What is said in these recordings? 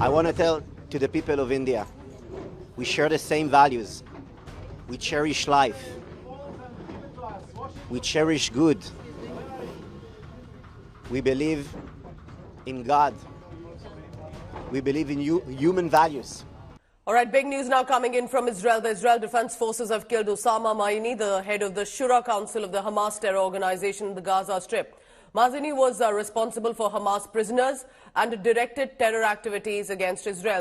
I want to tell to the people of India, we share the same values. We cherish life. We cherish good. We believe in God. We believe in human values. All right, big news now coming in from Israel. The Israel Defense Forces have killed Osama Maini, the head of the Shura Council of the Hamas terror organization in the Gaza Strip. Maini was responsible for Hamas prisoners and directed terror activities against Israel.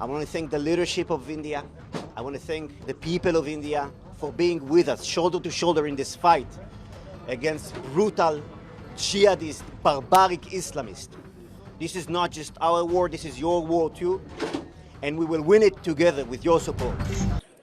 I want to thank the leadership of India. I want to thank the people of India for being with us, shoulder to shoulder in this fight against brutal, jihadist, barbaric Islamists. This is not just our war, this is your war too, and we will win it together with your support.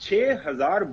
6000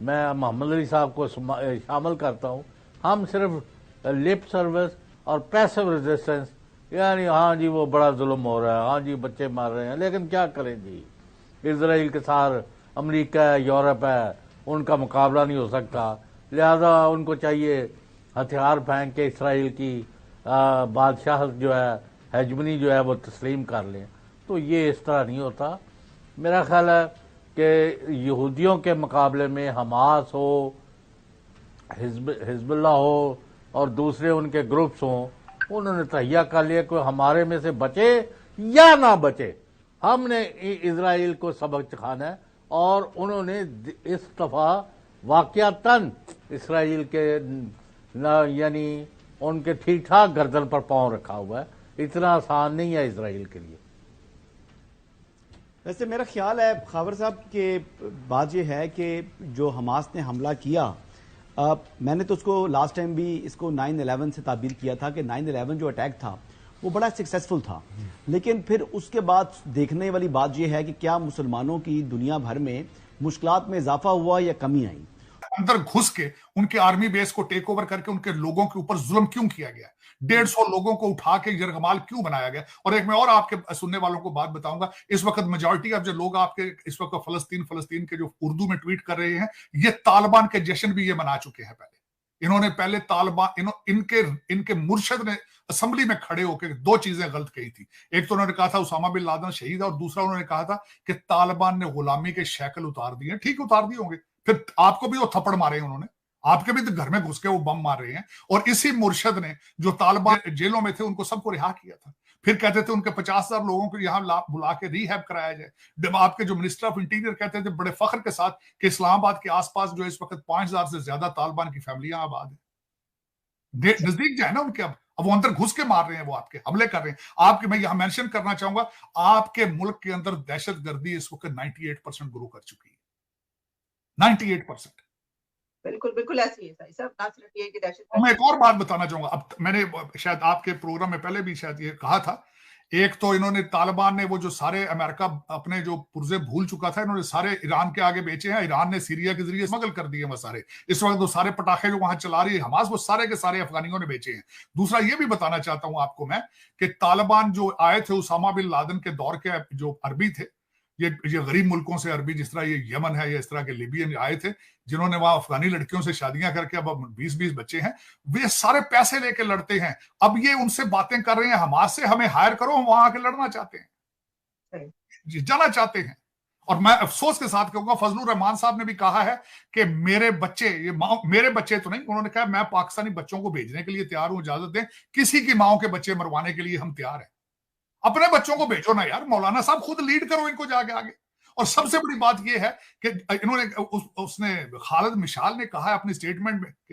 میں محمد علی صاحب کو شامل کرتا ہوں، ہم صرف lip service اور passive resistance, یعنی ہاں جی وہ بڑا ظلم ہو رہا ہے، ہاں جی بچے مار رہے ہیں، لیکن کیا کریں جی، اسرائیل کے ساتھ امریکہ ہے، یورپ ہے، ان کا مقابلہ نہیں ہو سکتا، لہذا ان کو چاہیے ہتھیار پھینک کے اسرائیل کی بادشاہت جو ہے، ہیجمنی جو ہے وہ تسلیم کر لیں۔ تو یہ اس طرح نہیں ہوتا۔ میرا خیال ہے کہ یہودیوں کے مقابلے میں حماس ہو، حزب اللہ ہو اور دوسرے ان کے گروپس ہوں، انہوں نے تہیہ کر لیا کہ ہمارے میں سے بچے یا نہ بچے، ہم نے اسرائیل کو سبق سکھانا ہے، اور انہوں نے اس دفعہ واقعتاً اسرائیل کے یعنی ان کے ٹھیک ٹھاک گردن پر پاؤں رکھا ہوا ہے۔ اتنا آسان نہیں ہے اسرائیل کے لیے۔ ویسے میرا خیال ہے خاور صاحب کہ بات یہ ہے کہ جو حماس نے حملہ کیا، میں نے تو اس کو لاسٹ ٹائم بھی اس کو 9/11 سے تعبیر کیا تھا کہ 9/11 جو اٹیک تھا وہ بڑا سکسیسفل تھا، لیکن پھر اس کے بعد دیکھنے والی بات یہ ہے کہ کیا مسلمانوں کی دنیا بھر میں مشکلات میں اضافہ ہوا یا کمی آئی؟ اندر گھس کے ان کے آرمی بیس کو ٹیک اوور کر کے ان کے لوگوں کے اوپر ظلم کیوں کیا گیا؟ 150 لوگوں کو اٹھا کے یرغمال کیوں بنایا گیا؟ اور ایک میں اور آپ کے سننے والوں کو بات بتاؤں گا، اس وقت میجورٹی آف جو لوگ آپ کے اس وقت فلسطین کے جو اردو میں ٹویٹ کر رہے ہیں، یہ طالبان کے جشن بھی یہ منا چکے ہیں۔ پہلے انہوں نے طالبان ان کے مرشد نے اسمبلی میں کھڑے ہو کے دو چیزیں غلط کہی تھی۔ ایک تو انہوں نے کہا تھا اسامہ بن لادن شہید ہے، اور دوسرا انہوں نے کہا تھا کہ طالبان نے غلامی کے شیکل اتار دیے ہیں۔ ٹھیک اتار دیے ہوں گے، پھر آپ کو بھی وہ تھپڑ مارے ہیں، انہوں نے آپ کے بھی گھر میں گھس کے وہ بم مار رہے ہیں، اور اسی مرشد نے جو طالبان جیلوں میں تھے ان کو سب کو رہا کیا تھا۔ پھر کہتے تھے ان کے 50,000 لوگوں کو یہاں بلا کے ری ہیب کرایا جائے۔ آپ کے جو منسٹر آف انٹیریئر کہتے تھے بڑے فخر کے ساتھ کہ اسلام آباد کے آس پاس جو اس وقت 5,000 سے زیادہ طالبان کی فیملیاں آباد ہیں، نزدیک جو ہے نا ان کے۔ اب وہ اندر گھس کے مار رہے ہیں، وہ آپ کے حملے کر رہے ہیں۔ آپ کے میں یہاں مینشن کرنا چاہوں گا، آپ کے ملک کے اندر دہشت گردی اس وقت 98% گرو کر چکی ہے۔ 98%۔ بالکل ایسی ہے صاحب، نہ صرف یہ کہ دہشت۔ میں ایک اور بات بتانا چاہوں گا، اب میں نے شاید آپ کے پروگرام میں پہلے بھی شاید یہ کہا تھا، ایک تو انہوں نے طالبان نے وہ جو سارے امریکہ اپنے جو پرزے بھول چکا تھا، انہوں نے سارے ایران کے آگے بیچے ہیں۔ ایران نے سیریا کے ذریعے اسمگل کر دیے وہ سارے، اس وقت وہ سارے پٹاخے جو وہاں چلا رہی ہے حماس، وہ سارے کے سارے افغانیوں نے بیچے ہیں۔ دوسرا یہ بھی بتانا چاہتا ہوں آپ کو میں کہ طالبان جو آئے تھے اسامہ بن لادن کے دور کے جو عربی تھے، یہ غریب ملکوں سے عربی، جس طرح یہ یمن ہے یا اس طرح کے لیبین آئے تھے، جنہوں نے وہاں افغانی لڑکیوں سے شادیاں کر کے اب 20 بچے ہیں، وہ سارے پیسے لے کے لڑتے ہیں۔ اب یہ ان سے باتیں کر رہے ہیں حماس سے، ہمیں ہائر کرو، ہم وہاں آ کے لڑنا چاہتے ہیں، جانا چاہتے ہیں۔ اور میں افسوس کے ساتھ کہوں گا، فضل الرحمان صاحب نے بھی کہا ہے کہ میرے بچے، یہ میرے بچے تو نہیں، انہوں نے کہا میں پاکستانی بچوں کو بھیجنے کے لیے تیار ہوں، اجازت دیں، کسی کی ماؤں کے بچے مروانے کے لیے ہم تیار ہیں۔ اپنے بچوں کو بھیجو نا یار، مولانا صاحب خود لیڈ کرو ان کو جا کے آگے۔ اور سب سے بڑی بات یہ ہے کہ انہوں نے اس نے خالد مشال نے کہا ہے اپنی سٹیٹمنٹ میں کہ